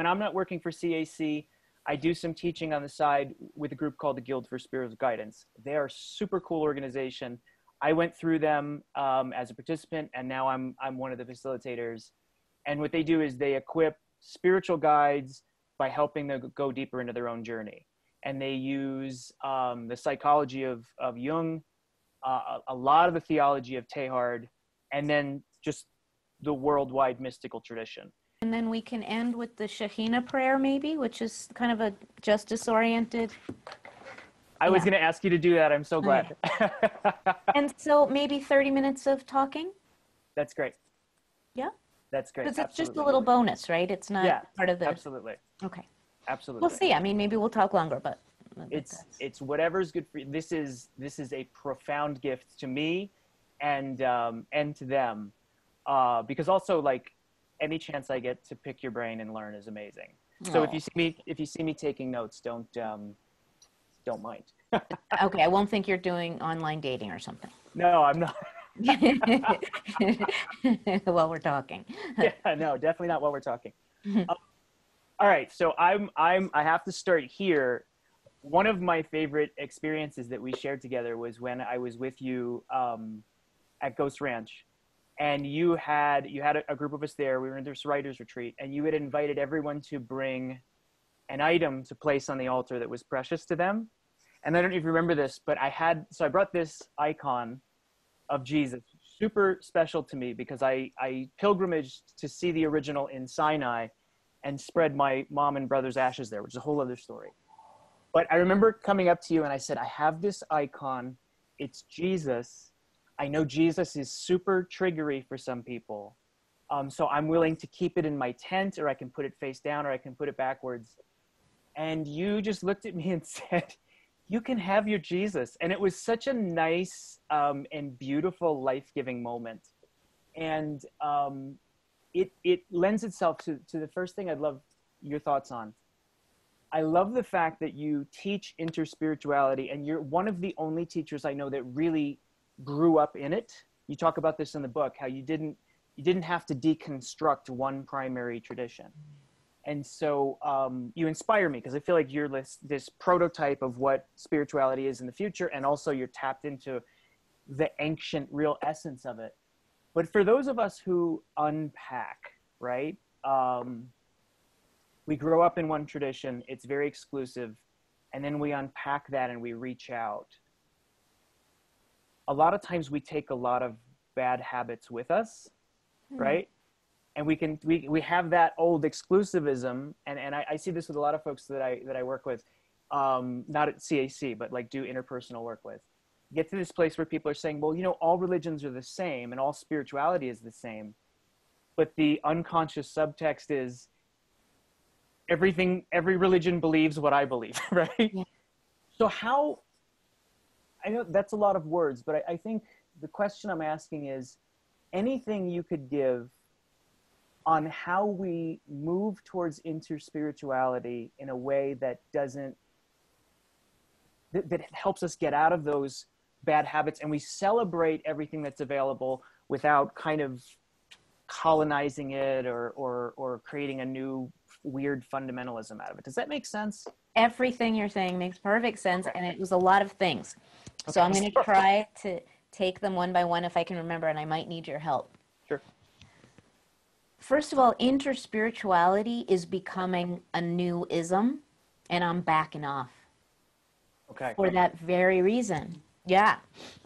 I'm not working for CAC, I do some teaching on the side with a group called the Guild for Spiritual Guidance. They are a super cool organization. I went through them as a participant, and now I'm one of the facilitators. And what they do is they equip spiritual guides by helping them go deeper into their own journey. And they use the psychology of Jung, a lot of the theology of Teilhard, and then just the worldwide mystical tradition. And then we can end with the Shekhinah prayer, maybe, which is kind of a justice-oriented. I was going to ask you to do that. I'm so glad. Okay. And so maybe 30 minutes of talking? That's great. Yeah? That's great. Because it's just a little bonus, right? It's not part of the... Absolutely. Okay. Absolutely. We'll see. I mean, maybe we'll talk longer, but... It's whatever's good for you. This is a profound gift to me and to them. Because also, like, any chance I get to pick your brain and learn is amazing. So if you see me taking notes, don't mind. Okay, I won't think you're doing online dating or something. No, I'm not. While we're talking. Yeah, no, definitely not while we're talking. All right, so I have to start here. One of my favorite experiences that we shared together was when I was with you at Ghost Ranch. And you had a group of us there. We were in this writer's retreat, and you had invited everyone to bring an item to place on the altar that was precious to them. And I don't know if you remember this, but I brought this icon of Jesus, super special to me because I pilgrimaged to see the original in Sinai and spread my mom and brother's ashes there, which is a whole other story. But I remember coming up to you and I said, I have this icon. It's Jesus. I know Jesus is super triggery for some people. So I'm willing to keep it in my tent, or I can put it face down, or I can put it backwards. And you just looked at me and said, you can have your Jesus. And it was such a nice and beautiful, life-giving moment. And it lends itself to the first thing I'd love your thoughts on. I love the fact that you teach interspirituality, and you're one of the only teachers I know that really grew up in it. You talk about this in the book, how you didn't have to deconstruct one primary tradition. And so you inspire me because I feel like you're this prototype of what spirituality is in the future, and also you're tapped into the ancient real essence of it. But for those of us who unpack, right? We grow up in one tradition, it's very exclusive, and then we unpack that and we reach out. A lot of times we take a lot of bad habits with us, right? And we have that old exclusivism, and I see this with a lot of folks that I work with, not at CAC, but like do interpersonal work with. Get to this place where people are saying, well, all religions are the same and all spirituality is the same, but the unconscious subtext is every religion believes what I believe, right? Yeah. So I know that's a lot of words, but I think the question I'm asking is anything you could give on how we move towards interspirituality in a way that that helps us get out of those bad habits, and we celebrate everything that's available without kind of colonizing it or creating a new weird fundamentalism out of it. Does that make sense? Everything you're saying makes perfect sense, and it was a lot of things. So I'm going to try to take them one by one if I can remember, and I might need your help. Sure. First of all, interspirituality is becoming a new ism, and I'm backing off. Okay. For that very reason. Yeah.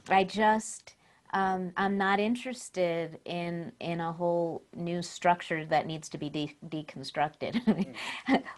I'm not interested in a whole new structure that needs to be deconstructed.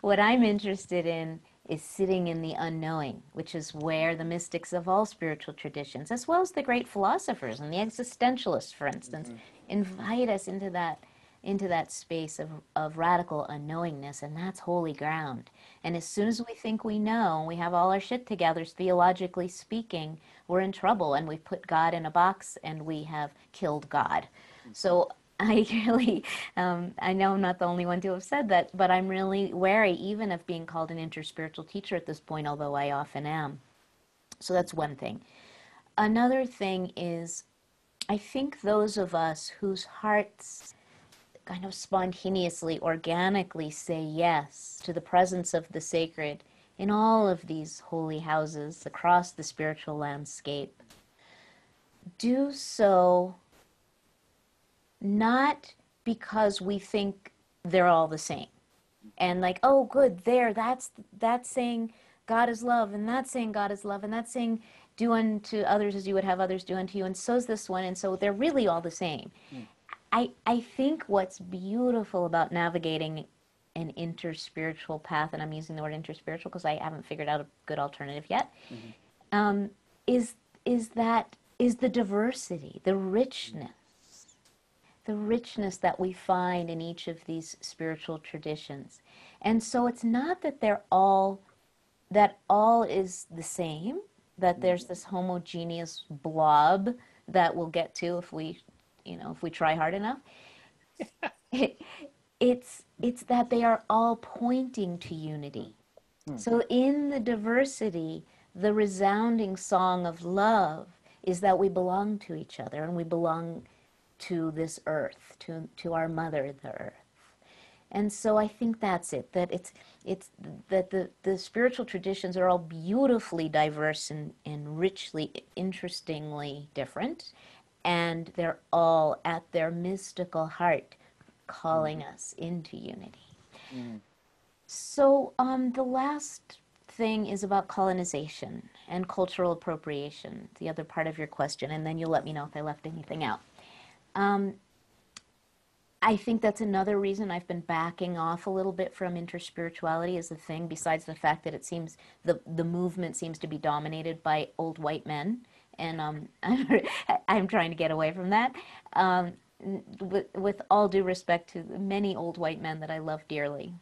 What I'm interested in is sitting in the unknowing, which is where the mystics of all spiritual traditions, as well as the great philosophers and the existentialists, for instance, invite us into that space of radical unknowingness, and that's holy ground. And as soon as we think we know, we have all our shit together, theologically speaking, we're in trouble, and we've put God in a box, and we have killed God. So I really, I know I'm not the only one to have said that, but I'm really wary even of being called an interspiritual teacher at this point, although I often am. So that's one thing. Another thing is, I think those of us whose hearts kind of spontaneously, organically say yes to the presence of the sacred in all of these holy houses across the spiritual landscape, do so not because we think they're all the same. And like, oh, good, that's saying God is love, and that's saying God is love, and that's saying do unto others as you would have others do unto you, and so's this one, and so they're really all the same. I think what's beautiful about navigating an interspiritual path, and I'm using the word interspiritual because I haven't figured out a good alternative yet, um, is is the diversity, the richness that we find in each of these spiritual traditions. And so it's not that that all is the same, that there's this homogeneous blob that we'll get to if we, if we try hard enough. It, it's that they are all pointing to unity. So in the diversity, the resounding song of love is that we belong to each other, and we belong to this earth, to our mother, the earth. And so I think that's it, that it's that the spiritual traditions are all beautifully diverse and richly, interestingly different, and they're all at their mystical heart calling us into unity. So the last thing is about colonization and cultural appropriation, the other part of your question, and then you'll let me know if I left anything out. I think that's another reason I've been backing off a little bit from interspirituality as a thing, besides the fact that it seems the movement seems to be dominated by old white men, and I'm trying to get away from that. With all due respect to many old white men that I love dearly,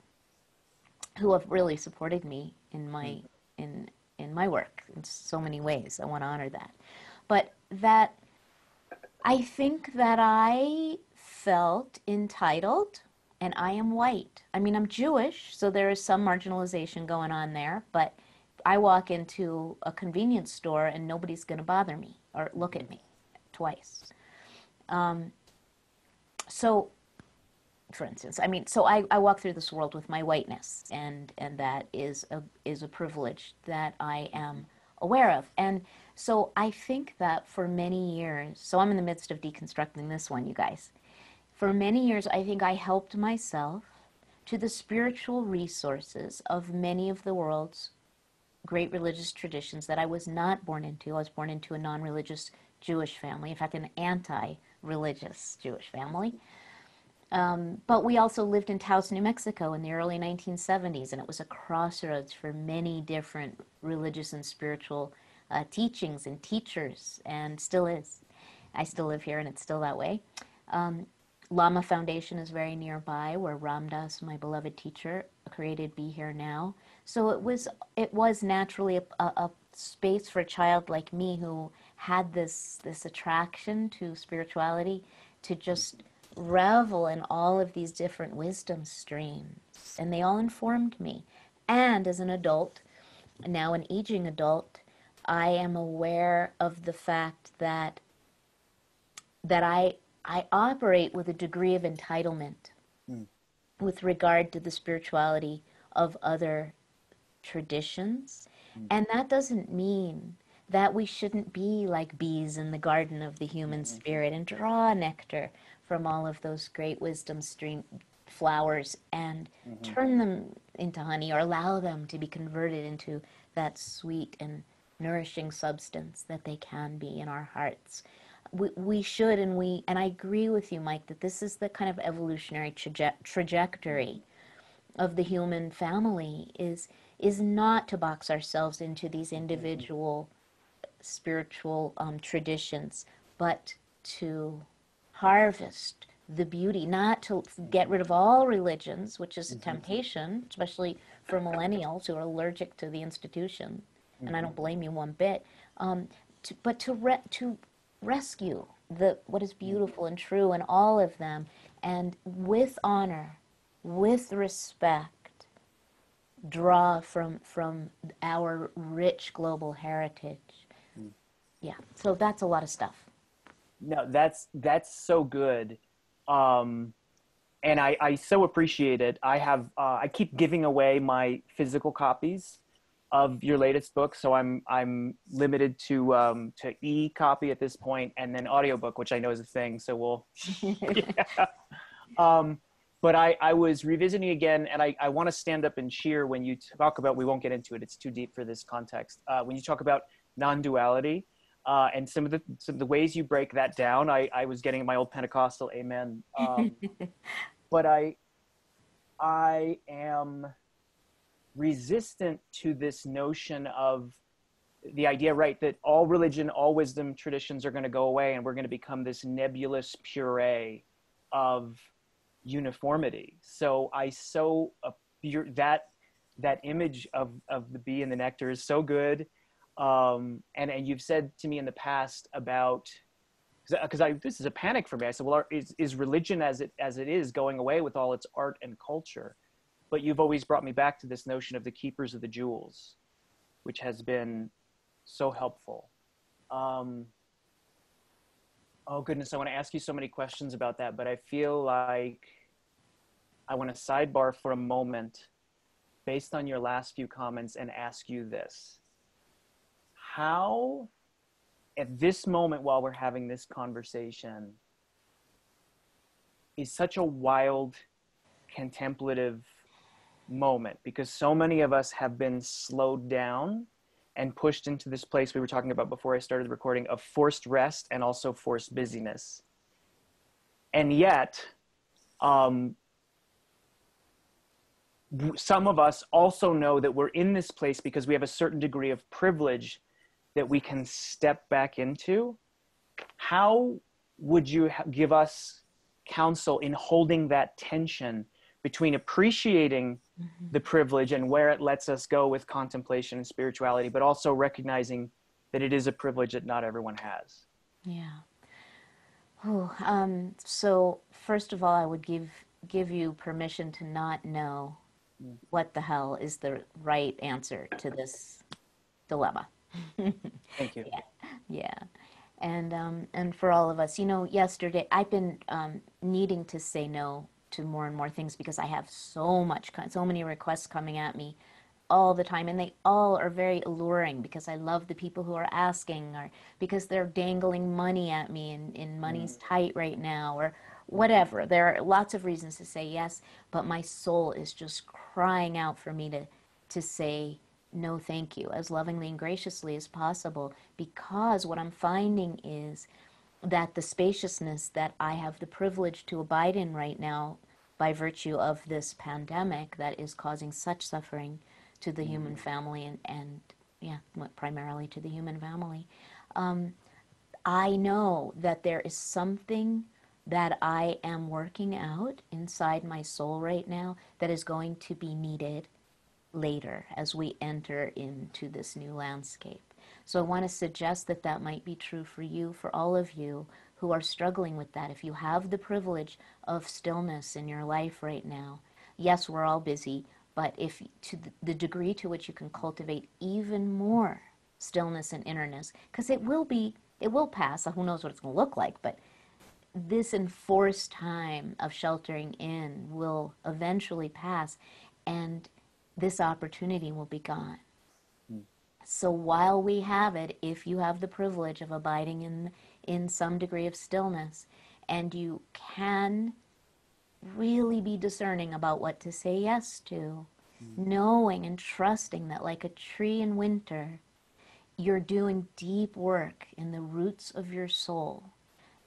who have really supported me in my in my work in so many ways. I want to honor that. But that I think that I felt entitled, and I am white. I mean, I'm Jewish, so there is some marginalization going on there, but I walk into a convenience store and nobody's going to bother me or look at me twice. So, for instance, I mean, so I walk through this world with my whiteness, and that is a privilege that I am aware of. And so I think that for many years, so I'm in the midst of deconstructing this one, you guys. For many years, I think I helped myself to the spiritual resources of many of the world's great religious traditions that I was not born into. I was born into a non-religious Jewish family, in fact, an anti-religious Jewish family. But we also lived in Taos, New Mexico in the early 1970s, and it was a crossroads for many different religious and spiritual teachings and teachers, and still is. I still live here, and it's still that way. Lama Foundation is very nearby, where Ram Dass, my beloved teacher, created Be Here Now. So it was naturally a space for a child like me who had this attraction to spirituality to just revel in all of these different wisdom streams, and they all informed me. And as an adult, now an aging adult, I am aware of the fact that I operate with a degree of entitlement with regard to the spirituality of other traditions. And that doesn't mean that we shouldn't be like bees in the garden of the human spirit and draw nectar from all of those great wisdom stream flowers and turn them into honey, or allow them to be converted into that sweet and nourishing substance that they can be in our hearts. We should, and I agree with you, Mike, that this is the kind of evolutionary trajectory of the human family, is not to box ourselves into these individual spiritual traditions, but to harvest the beauty, not to get rid of all religions, which is a temptation, especially for millennials who are allergic to the institution, and I don't blame you one bit, but to rescue what is beautiful and true in all of them, and with honor, with respect, draw from our rich global heritage. Yeah, so that's a lot of stuff. No, that's so good. and I so appreciate it. I have I keep giving away my physical copies of your latest book, so I'm limited to e-copy at this point, and then audiobook, which I know is a thing. So we'll yeah. But I was revisiting again, and I want to stand up and cheer when you talk about, we won't get into it, it's too deep for this context. When you talk about non-duality, and some of the ways you break that down, I was getting my old Pentecostal amen. But I am resistant to this notion of the idea, right, that all religion, all wisdom traditions are going to go away, and we're going to become this nebulous puree of uniformity. So that image of the bee and the nectar is so good. And you've said to me in the past about, because this is a panic for me. I said, well, is religion as it is going away with all its art and culture? But you've always brought me back to this notion of the keepers of the jewels, which has been so helpful. Oh goodness, I want to ask you so many questions about that, but I feel like I want to sidebar for a moment based on your last few comments and ask you this. How, at this moment while we're having this conversation, is such a wild, contemplative moment, because so many of us have been slowed down and pushed into this place we were talking about before I started the recording of forced rest and also forced busyness. And yet, some of us also know that we're in this place because we have a certain degree of privilege that we can step back into. How would you give us counsel in holding that tension between appreciating the privilege and where it lets us go with contemplation and spirituality, but also recognizing that it is a privilege that not everyone has? Yeah. So first of all, I would give you permission to not know what the hell is the right answer to this dilemma. Thank you. Yeah. And for all of us, yesterday I've been needing to say no to more and more things because I have so many requests coming at me all the time, and they all are very alluring because I love the people who are asking, or because they're dangling money at me and money's tight right now, or whatever. There are lots of reasons to say yes, but my soul is just crying out for me to say no thank you as lovingly and graciously as possible, because what I'm finding is that the spaciousness that I have the privilege to abide in right now by virtue of this pandemic that is causing such suffering to the human family and primarily to the human family, I know that there is something that I am working out inside my soul right now that is going to be needed later as we enter into this new landscape. So I want to suggest that that might be true for you, for all of you who are struggling with that. If you have the privilege of stillness in your life right now, yes, we're all busy, but if to the degree to which you can cultivate even more stillness and innerness, because it will pass. Who knows what it's going to look like, but this enforced time of sheltering in will eventually pass, and this opportunity will be gone. So while we have it, if you have the privilege of abiding in some degree of stillness, and you can really be discerning about what to say yes to, knowing and trusting that like a tree in winter, you're doing deep work in the roots of your soul,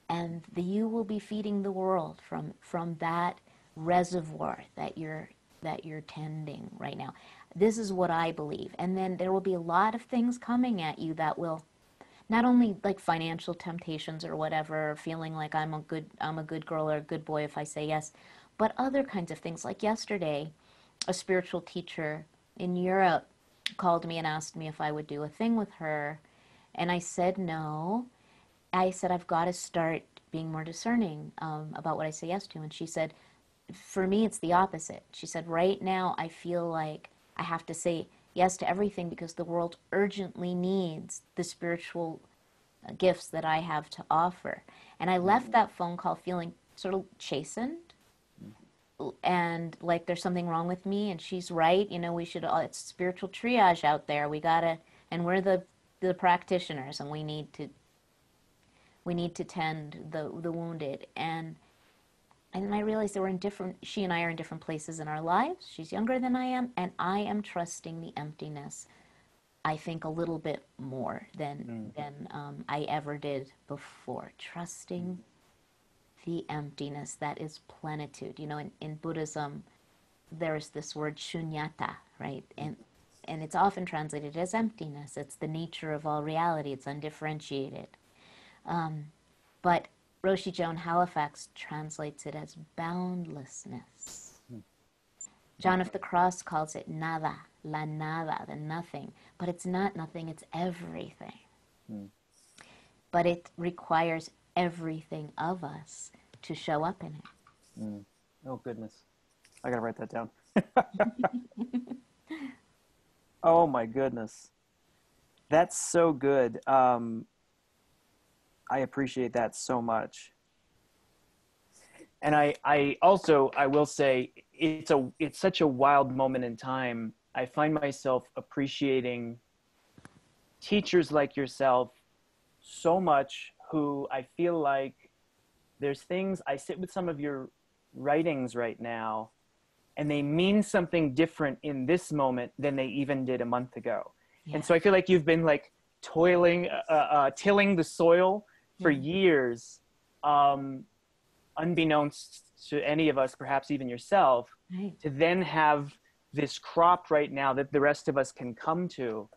and you will be feeding the world from that reservoir that you're tending right now. This is what I believe. And then there will be a lot of things coming at you that will not only like financial temptations or whatever, feeling like I'm a good girl or a good boy if I say yes, but other kinds of things. Like yesterday, a spiritual teacher in Europe called me and asked me if I would do a thing with her, and I said no. I said I've got to start being more discerning about what I say yes to, and she said, for me, it's the opposite. She said, right now, I feel like I have to say yes to everything because the world urgently needs the spiritual gifts that I have to offer. And I left that phone call feeling sort of chastened and like there's something wrong with me and she's right, we should, it's spiritual triage out there. We gotta, and we're the practitioners, and we need to tend the wounded. And I realized that she and I are in different places in our lives. She's younger than I am, and I am trusting the emptiness, I think, a little bit more than I ever did before. Trusting the emptiness that is plenitude. In Buddhism, there's this word shunyata, right? And it's often translated as emptiness. It's the nature of all reality. It's undifferentiated. But Roshi Joan Halifax translates it as boundlessness. John of the Cross calls it nada, la nada, the nothing. But it's not nothing, it's everything. But it requires everything of us to show up in it. Oh, goodness. I got to write that down. Oh, my goodness. That's so good. I appreciate that so much. And I will say it's such a wild moment in time. I find myself appreciating teachers like yourself so much, who I feel like there's things, I sit with some of your writings right now, and they mean something different in this moment than they even did a month ago. Yeah. And so I feel like you've been like tilling the soil for years, unbeknownst to any of us, perhaps even yourself, to then have this crop right now that the rest of us can come to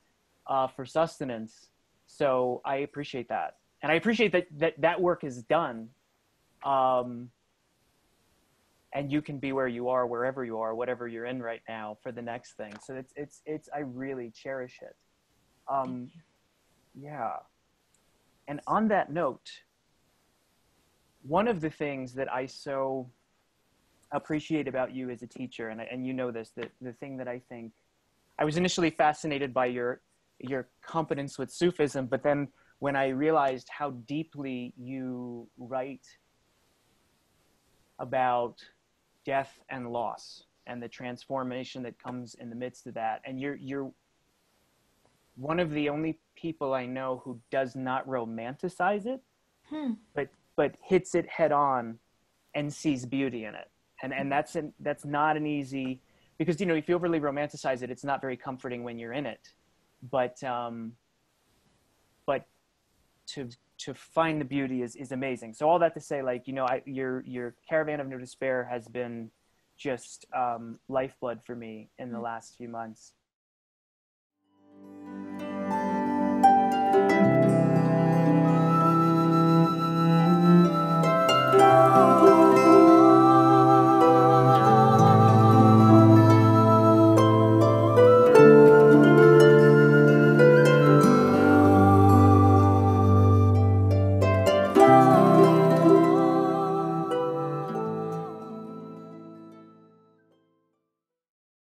for sustenance. So I appreciate that. And I appreciate that work is done. And you can be where you are, wherever you are, whatever you're in right now, for the next thing. So it's I really cherish it. Yeah. And on that note, one of the things that I so appreciate about you as a teacher, and you know this, that the thing that I think, I was initially fascinated by your competence with Sufism, but then when I realized how deeply you write about death and loss and the transformation that comes in the midst of that, and you're one of the only people I know who does not romanticize it, but hits it head on and sees beauty in it. And that's not an easy, because, if you overly romanticize it, it's not very comforting when you're in it. But to find the beauty is amazing. So all that to say, like, your Caravan of No Despair has been just lifeblood for me in the last few months.